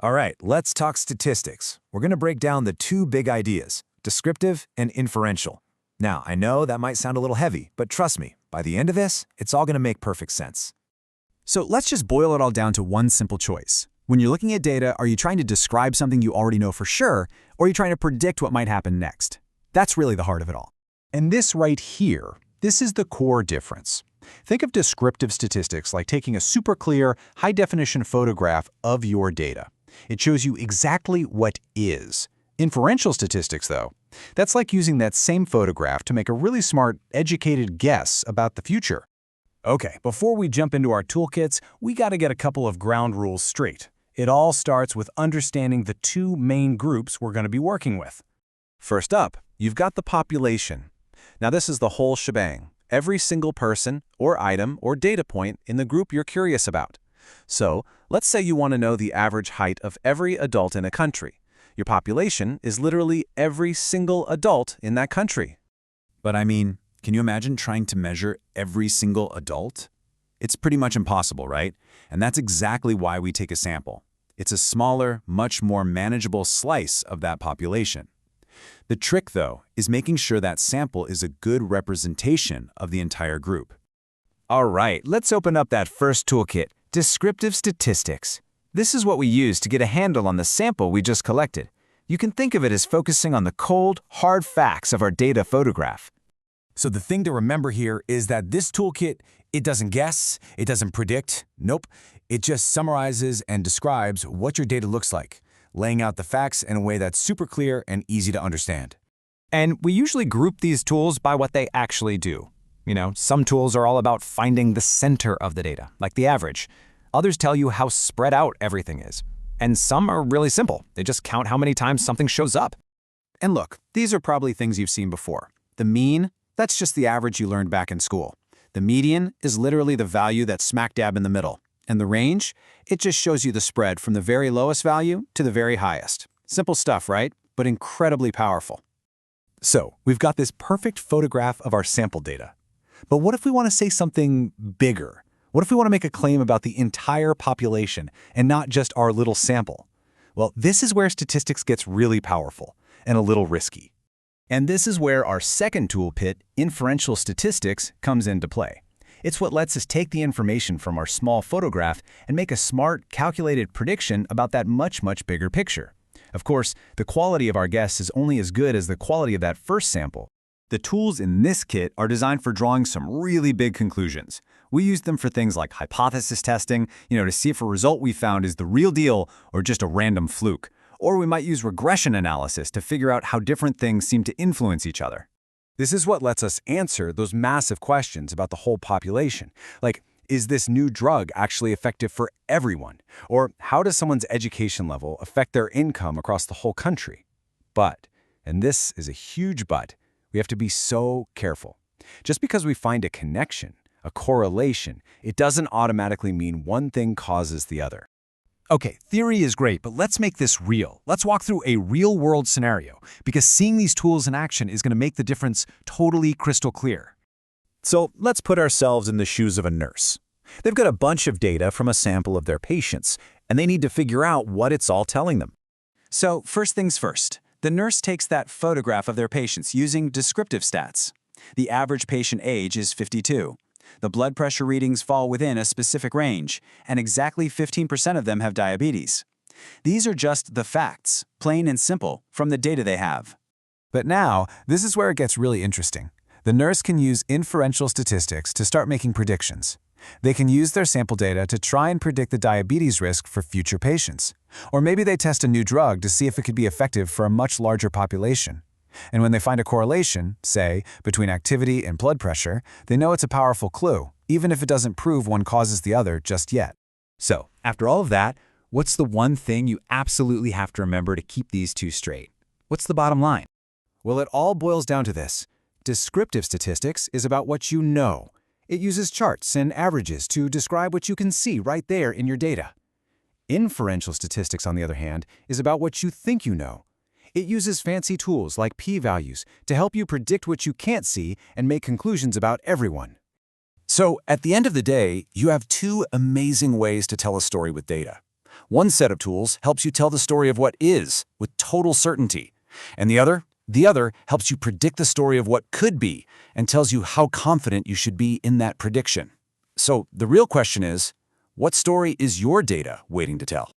All right, let's talk statistics. We're going to break down the two big ideas, descriptive and inferential. Now, I know that might sound a little heavy, but trust me, by the end of this, it's all going to make perfect sense. So let's just boil it all down to one simple choice. When you're looking at data, are you trying to describe something you already know for sure, or are you trying to predict what might happen next? That's really the heart of it all. And this right here, this is the core difference. Think of descriptive statistics like taking a super clear, high-definition photograph of your data. It shows you exactly what is. Inferential statistics, though, that's like using that same photograph to make a really smart, educated guess about the future. Okay, before we jump into our toolkits, we got to get a couple of ground rules straight. It all starts with understanding the two main groups we're going to be working with. First up, you've got the population. Now this is the whole shebang. Every single person, or item, or data point in the group you're curious about. So, let's say you want to know the average height of every adult in a country. Your population is literally every single adult in that country. But I mean, can you imagine trying to measure every single adult? It's pretty much impossible, right? And that's exactly why we take a sample. It's a smaller, much more manageable slice of that population. The trick, though, is making sure that sample is a good representation of the entire group. All right, let's open up that first toolkit, Descriptive Statistics. This is what we use to get a handle on the sample we just collected. You can think of it as focusing on the cold, hard facts of our data photograph. So the thing to remember here is that this toolkit, it doesn't guess, it doesn't predict, nope. It just summarizes and describes what your data looks like, laying out the facts in a way that's super clear and easy to understand. And we usually group these tools by what they actually do. Some tools are all about finding the center of the data, like the average. Others tell you how spread out everything is. And some are really simple. They just count how many times something shows up. And look, these are probably things you've seen before. The mean, that's just the average you learned back in school. The median is literally the value that's smack dab in the middle. And the range, it just shows you the spread from the very lowest value to the very highest. Simple stuff, right? But incredibly powerful. So, we've got this perfect photograph of our sample data. But what if we want to say something bigger? What if we want to make a claim about the entire population and not just our little sample? Well, this is where statistics gets really powerful and a little risky. And this is where our second toolkit, inferential statistics, comes into play. It's what lets us take the information from our small photograph and make a smart, calculated prediction about that much, much bigger picture. Of course, the quality of our guess is only as good as the quality of that first sample. The tools in this kit are designed for drawing some really big conclusions. We use them for things like hypothesis testing, to see if a result we found is the real deal or just a random fluke. Or we might use regression analysis to figure out how different things seem to influence each other. This is what lets us answer those massive questions about the whole population. Like, is this new drug actually effective for everyone? Or how does someone's education level affect their income across the whole country? But, and this is a huge but, we have to be so careful. Just because we find a connection, a correlation, it doesn't automatically mean one thing causes the other. Okay, theory is great, but let's make this real. Let's walk through a real-world scenario, because seeing these tools in action is going to make the difference totally crystal clear. So let's put ourselves in the shoes of a nurse. They've got a bunch of data from a sample of their patients, and they need to figure out what it's all telling them. So first things first, the nurse takes that photograph of their patients using descriptive stats. The average patient age is 52. The blood pressure readings fall within a specific range, and exactly 15% of them have diabetes. These are just the facts, plain and simple, from the data they have. But now, this is where it gets really interesting. The nurse can use inferential statistics to start making predictions. They can use their sample data to try and predict the diabetes risk for future patients. Or maybe they test a new drug to see if it could be effective for a much larger population. And when they find a correlation, say, between activity and blood pressure, they know it's a powerful clue, even if it doesn't prove one causes the other just yet. So, after all of that, what's the one thing you absolutely have to remember to keep these two straight? What's the bottom line? Well, it all boils down to this. Descriptive statistics is about what you know. It uses charts and averages to describe what you can see right there in your data. Inferential statistics, on the other hand, is about what you think you know. It uses fancy tools like p-values to help you predict what you can't see and make conclusions about everyone. So, at the end of the day, you have two amazing ways to tell a story with data. One set of tools helps you tell the story of what is with total certainty, and the other helps you predict the story of what could be and tells you how confident you should be in that prediction. So the real question is, what story is your data waiting to tell?